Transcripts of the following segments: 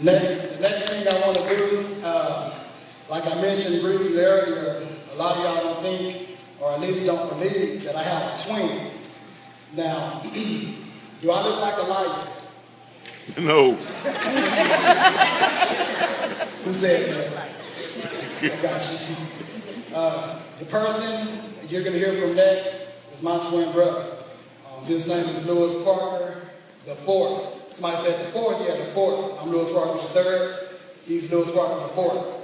The next thing I want to do, like I mentioned briefly earlier, a lot of y'all don't think, or at least don't believe, that I have a twin. Now, do I look like a liar? No. Who said that? I got you. The person you're going to hear from next is my twin brother. His name is Lewis Parker the fourth. Somebody said the fourth? Yeah, the fourth. I'm Lewis Parker the third. He's Lewis Parker the fourth.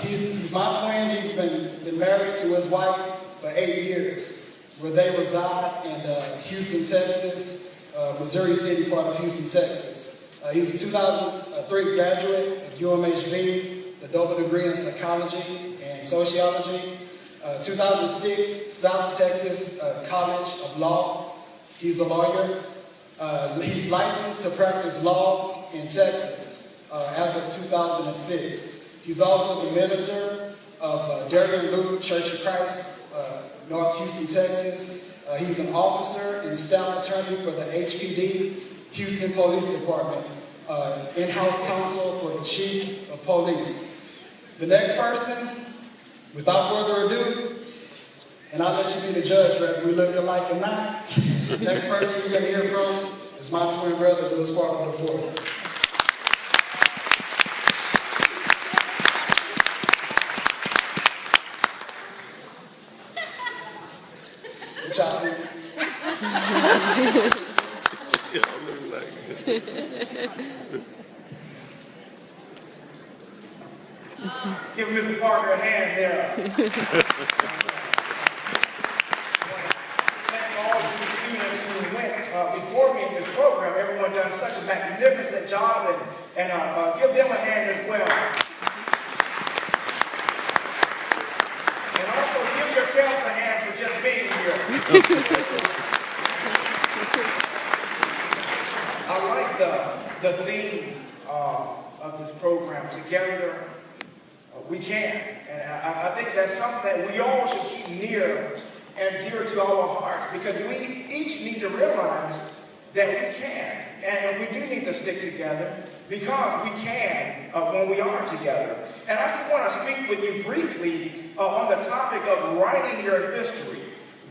He's my twin. He's been married to his wife for 8 years, where they reside in Houston, Texas, Missouri City, part of Houston, Texas. He's a 2003 graduate of UMHB, the double degree in psychology and sociology. 2006, South Texas College of Law. He's a lawyer. He's licensed to practice law in Texas as of 2006. He's also the minister of Darien Loop Church of Christ, North Houston, Texas. He's an officer and staff attorney for the HPD, Houston Police Department, in-house counsel for the chief of police. The next person, without further ado, and I'll let you be the judge whether we look alike or not. Next person we're going to hear from is my twin brother, Lewis Parker IV. What y'all think? Give Mr. Parker a hand there. Thank all of the students who went before me in this program. Everyone done such a magnificent job, and give them a hand as well. And also give yourselves a hand for just being here. I like the theme of this program, Together We Can. And I think that's something that we all should keep near and dear to our hearts, because we each need to realize that we can. And we do need to stick together, because we can when we are together. And I just want to speak with you briefly on the topic of writing your history.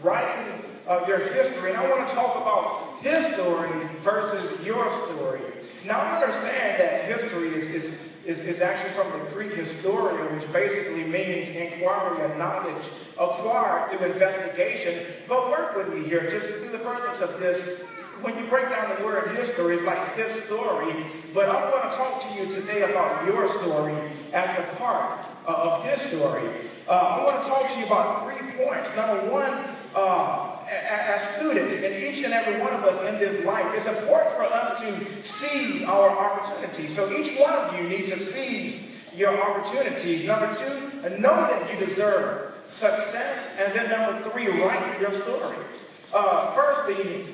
Writing your history. And I want to talk about his story versus your story. Now, I understand that history is actually from the Greek historia, which basically means inquiry and knowledge acquired through investigation. But work with me here, just through the furtherance of this. When you break down the word history, it's like his story. But I'm going to talk to you today about your story as a part of his story. I want to talk to you about 3 points. Number one, as students, and each and every one of us in this life, it's important for us to seize our opportunities. So each one of you needs to seize your opportunities. Number two, know that you deserve success. And then number 3, write your story. Firstly,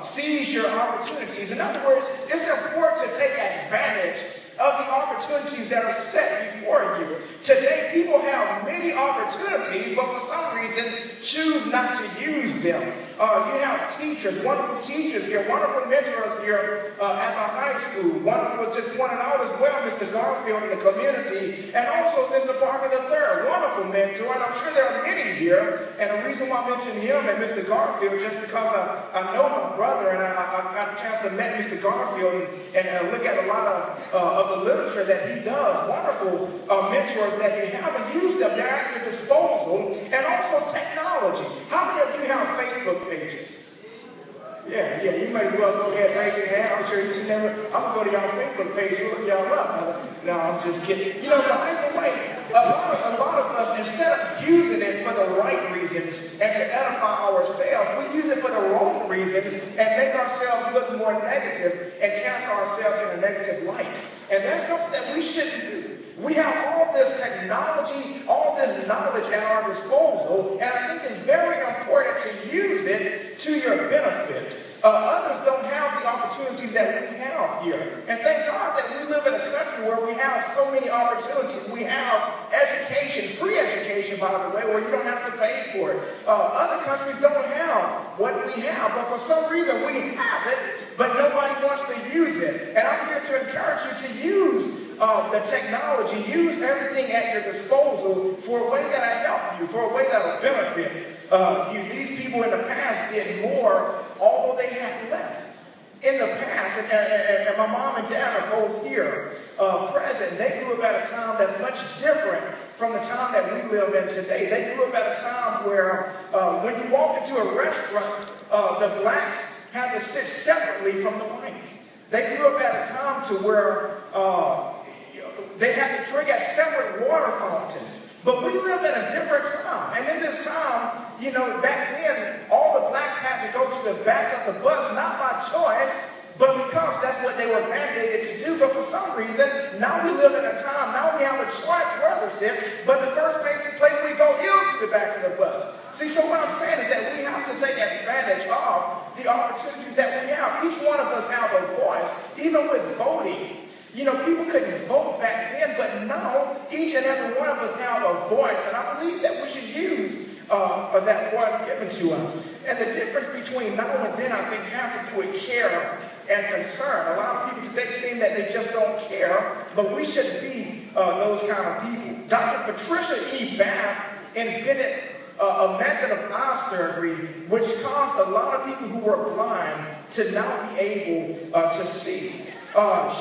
seize your opportunities. In other words, it's important to take advantage of the opportunities that are set before you. Today, people have many opportunities, but for some reason, choose not to use them. You have teachers, wonderful teachers here, wonderful mentors here at the high school. One was just pointed out as well, Mr. Garfield in the community, and also Mr. Parker III, wonderful mentor, and I'm sure there are many here. And the reason why I mention him and Mr. Garfield, just because I know my brother, and I got a chance to meet Mr. Garfield and look at a lot of the literature that he does. Wonderful mentors that you have, and use them. They're at your disposal. And also technology. How many of you have Facebook pages? Yeah, you might as well go ahead and raise your hand. I'm sure you never. I'm going to go to y'all Facebook page and look y'all up. No, I'm just kidding. You know, but either way, a lot of us, instead of using it for the right reasons and to edify ourselves, we use it for the wrong reasons and make ourselves look more negative and cast ourselves in a negative light. And that's something that we shouldn't do. We have all this technology, all this knowledge at our disposal, and I think it's very important to use it to your benefit. Others don't have the opportunities that we have here. And thank God that we live in a country where we have so many opportunities. We have education, free education, by the way, where you don't have to pay for it. Other countries don't have what we have, but for some reason we have it, but nobody wants to use it. And I'm here to encourage you to the technology, use everything at your disposal for a way that'll help you, for a way that'll benefit you. These people in the past did more, although they had less. In the past, and my mom and dad are both here present, they grew up at a time that's much different from the time that we live in today. They grew up at a time where when you walk into a restaurant, the blacks had to sit separately from the whites. They grew up at a time to where they had to drink at separate water fountains. But we lived in a different time. And in this time, you know, back then, all the blacks had to go to the back of the bus, not by choice, but because that's what they were mandated to do. But for some reason, now we live in a time, now we have a choice where to sit, but the first basic place we go is to the back of the bus. See, so what I'm saying is that we have to take advantage of the opportunities that we have. Each one of us have a voice, even with voting. You know, people couldn't vote back then, but now each and every one of us have a voice, and I believe that we should use that voice given to us. And the difference between now and then, I think, has to do with care and concern. A lot of people today seem that they just don't care, but we shouldn't be those kind of people. Dr. Patricia E. Bath invented a method of eye surgery which caused a lot of people who were blind to now be able to see.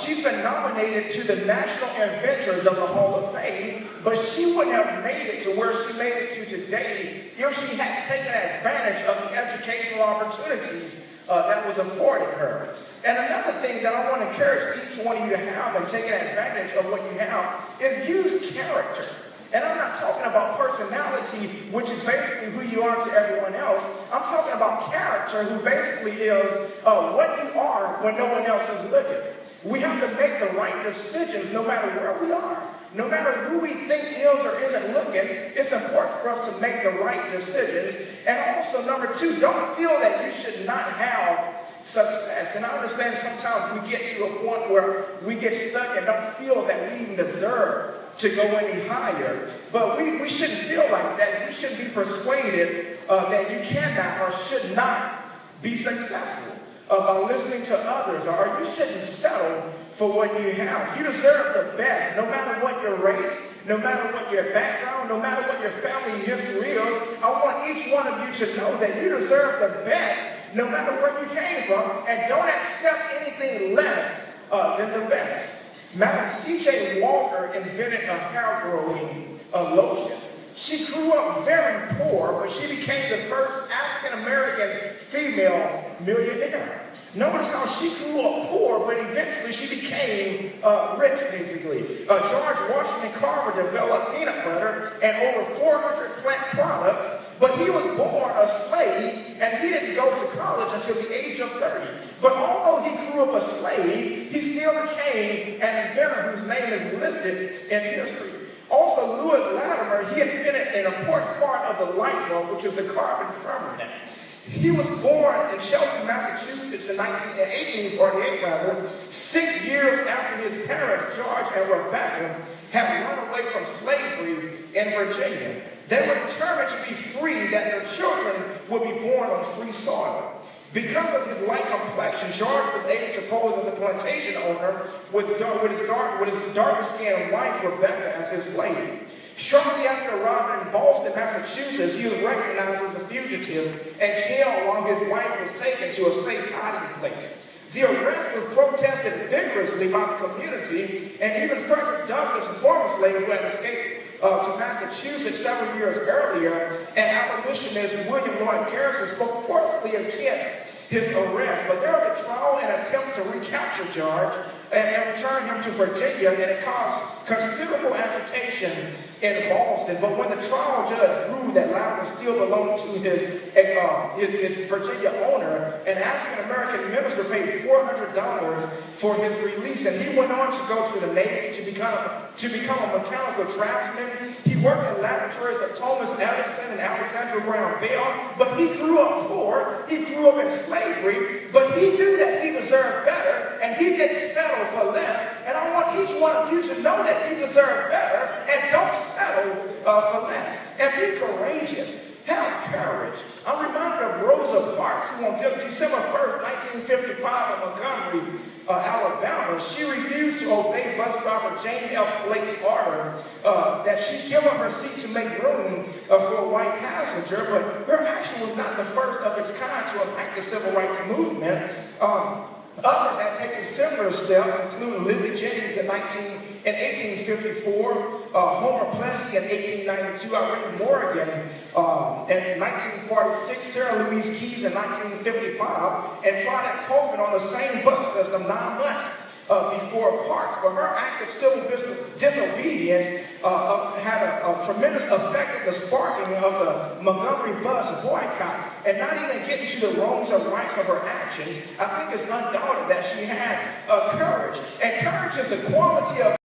She's been nominated to the National Inventors of the Hall of Fame, but she wouldn't have made it to where she made it to today if she hadn't taken advantage of the educational opportunities that was afforded her. And another thing that I want to encourage each one of you to have and taking advantage of what you have is use character. And I'm not talking about personality, which is basically who you are to everyone else. I'm talking about character, who basically is what you are when no one else is looking. We have to make the right decisions no matter where we are. No matter who we think is or isn't looking, it's important for us to make the right decisions. And also, number two, don't feel that you should not have success. And I understand sometimes we get to a point where we get stuck and don't feel that we even deserve to go any higher. But we shouldn't feel like that. We shouldn't be persuaded that you cannot or should not be successful by listening to others, or you shouldn't settle for what you have. You deserve the best, no matter what your race, no matter what your background, no matter what your family history is. I want each one of you to know that you deserve the best, no matter where you came from, and don't accept anything less than the best. Madam C.J. Walker invented a hair-growing lotion. She grew up very poor, but she became the first African-American female millionaire. Notice how she grew up poor, but eventually she became rich, basically. George Washington Carver developed peanut butter and over 400 plant products, but he was born a slave, and he didn't go to college until the age of 30. But although he grew up a slave, he still became an inventor whose name is listed in history. Also, Lewis Latimer, he invented an important part of the light bulb, which is the carbon firmament. He was born in Chelsea, Massachusetts in 1848, 6 years after his parents, George and Rebecca, had run away from slavery in Virginia. They were determined to be free, that their children would be born on free soil. Because of his light complexion, George was able to pose as the plantation owner with his darker-skinned wife, Rebecca, as his slave. Shortly after arriving in Boston, Massachusetts, he was recognized as a fugitive and jailed while his wife was taken to a safe hiding place. The arrest was protested vigorously by the community, and even Frederick Douglass, a former slave who had escaped to Massachusetts several years earlier, and abolitionist William Lloyd Garrison spoke forcefully against his arrest. But there was a trial and attempts to recapture George and return him to Virginia, and it caused considerable agitation in Boston. But when the trial judge ruled that land was still belonged to his Virginia owner, an African-American minister paid $400 for his release, and he went on to go to the Navy to become a mechanical draftsman. He worked in laboratories of Thomas Edison and Alexander Graham Bell, but he grew up poor. He grew up in slavery, but he knew that he deserved better, and he didn't settle for less. And I want each one of you to know that you deserve better, and don't settle for less. And be courageous. Have courage. I'm reminded of Rosa Parks, who on December 1st, 1955 in Montgomery, Alabama, Alabama, she refused to obey bus driver Jane F. Blake's order that she give up her seat to make room for a white passenger, but her action was not the first of its kind to impact the civil rights movement. Others have taken similar steps, including Lizzie Jennings in 1854, Homer Plessy in 1892, Irene Morgan in 1946, Sarah Louise Keyes in 1955, and Claudette Colvin on the same bus system 9 months before Parks. But her act of civil disobedience had a tremendous effect in the sparking of the Montgomery bus boycott, and not even getting to the wrongs or rights of her actions. I think it's undoubted that she had courage, and courage is the quality of